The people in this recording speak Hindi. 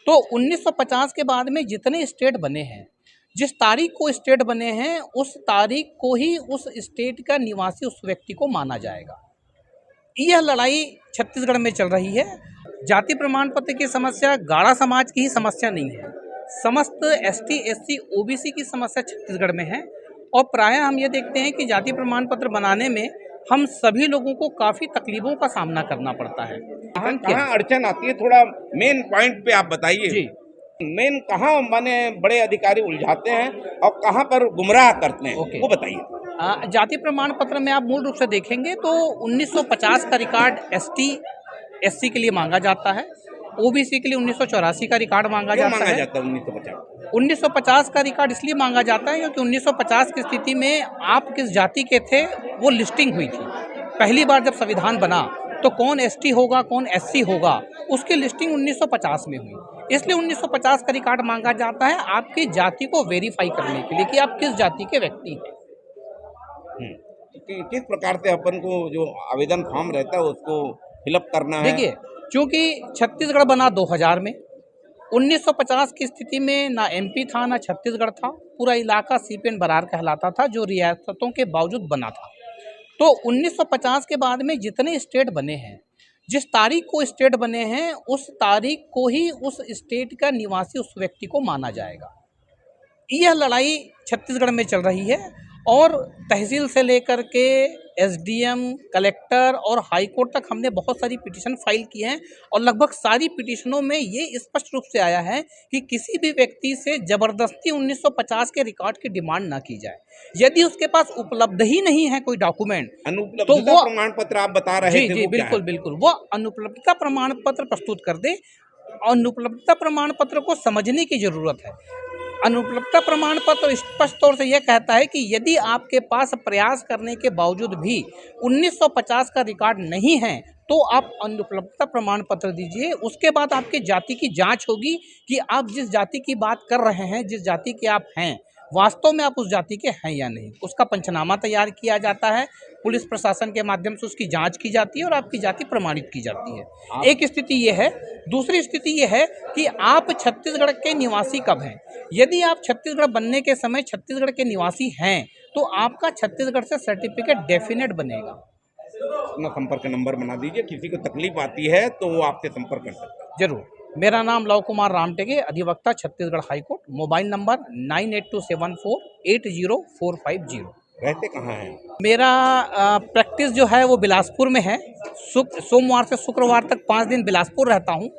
तो 1950 के बाद में जितने स्टेट बने हैं, जिस तारीख को स्टेट बने हैं उस तारीख को ही उस स्टेट का निवासी उस व्यक्ति को माना जाएगा। यह लड़ाई छत्तीसगढ़ में चल रही है। जाति प्रमाण पत्र की समस्या गाड़ा समाज की ही समस्या नहीं है, समस्त एसटी एससी ओबीसी की समस्या छत्तीसगढ़ में है। और प्रायः हम ये देखते हैं कि जाति प्रमाण पत्र बनाने में हम सभी लोगों को काफ़ी तकलीफों का सामना करना पड़ता है। कहाँ अड़चन आती है, थोड़ा मेन पॉइंट पे आप बताइए। जी, मेन कहाँ माने बड़े अधिकारी उलझाते हैं और कहाँ पर गुमराह करते हैं, वो बताइए। जाति प्रमाण पत्र में आप मूल रूप से देखेंगे तो 1950 का रिकॉर्ड एसटी एससी के लिए मांगा जाता है, ओबीसी के लिए 1984 का रिकॉर्ड मांगा जाता है। 1950 का रिकॉर्ड इसलिए मांगा जाता है क्योंकि 1950 की स्थिति में आप किस जाति के थे वो लिस्टिंग हुई थी। पहली बार जब संविधान बना तो कौन एसटी होगा कौन एससी होगा उसकी लिस्टिंग 1950 में हुई, इसलिए 1950 का रिकॉर्ड मांगा जाता है आपकी जाति को वेरीफाई करने के लिए कि आप किस जाति के व्यक्ति हैं। किस प्रकार से अपन को जो आवेदन फॉर्म रहता है उसको फिलअप करना है? देखिए, चूंकि छत्तीसगढ़ बना 2000 में, 1950 की स्थिति में ना एमपी था ना छत्तीसगढ़ था, पूरा इलाका सीपेन बरार कहलाता था जो रियासतों के बावजूद बना था। तो 1950 के बाद में जितने स्टेट बने हैं, जिस तारीख को स्टेट बने हैं उस तारीख को ही उस स्टेट का निवासी उस व्यक्ति को माना जाएगा। यह लड़ाई छत्तीसगढ़ में चल रही है और तहसील से लेकर के एसडीएम, कलेक्टर और हाई कोर्ट तक हमने बहुत सारी पिटीशन फाइल की हैं और लगभग सारी पिटीशनों में ये स्पष्ट रूप से आया है कि किसी भी व्यक्ति से ज़बरदस्ती 1950 के रिकॉर्ड की डिमांड ना की जाए। यदि उसके पास उपलब्ध ही नहीं है कोई डॉक्यूमेंट तो वो प्रमाण पत्र आप बता रहे थे, जी बिल्कुल बिल्कुल वो अनुपलब्धता प्रमाण पत्र प्रस्तुत कर दे। अनुपलब्धता प्रमाण पत्र को समझने की जरूरत है। अनुपलब्धता प्रमाण पत्र स्पष्ट तौर से यह कहता है कि यदि आपके पास प्रयास करने के बावजूद भी 1950 का रिकॉर्ड नहीं है तो आप अनुपलब्धता प्रमाण पत्र दीजिए। उसके बाद आपकी जाति की जांच होगी कि आप जिस जाति की बात कर रहे हैं, जिस जाति के आप हैं, वास्तव में आप उस जाति के हैं या नहीं। उसका पंचनामा तैयार किया जाता है, पुलिस प्रशासन के माध्यम से उसकी जांच की जाती है और आपकी जाति प्रमाणित की जाती है। एक स्थिति ये है। दूसरी स्थिति ये है कि आप छत्तीसगढ़ के निवासी कब हैं। यदि आप छत्तीसगढ़ बनने के समय छत्तीसगढ़ के निवासी हैं तो आपका छत्तीसगढ़ से सर्टिफिकेट डेफिनेट बनेगा। अपना संपर्क नंबर बना दीजिए, किसी को तकलीफ आती है तो वो आपसे संपर्क कर सकते हैं। जरूर। मेरा नाम लव कुमार रामटेके, अधिवक्ता छत्तीसगढ़ हाईकोर्ट। Mobile number 9827480450। रहते कहाँ हैं? मेरा प्रैक्टिस जो है वो बिलासपुर में है। सोमवार से शुक्रवार तक 5 दिन बिलासपुर रहता हूँ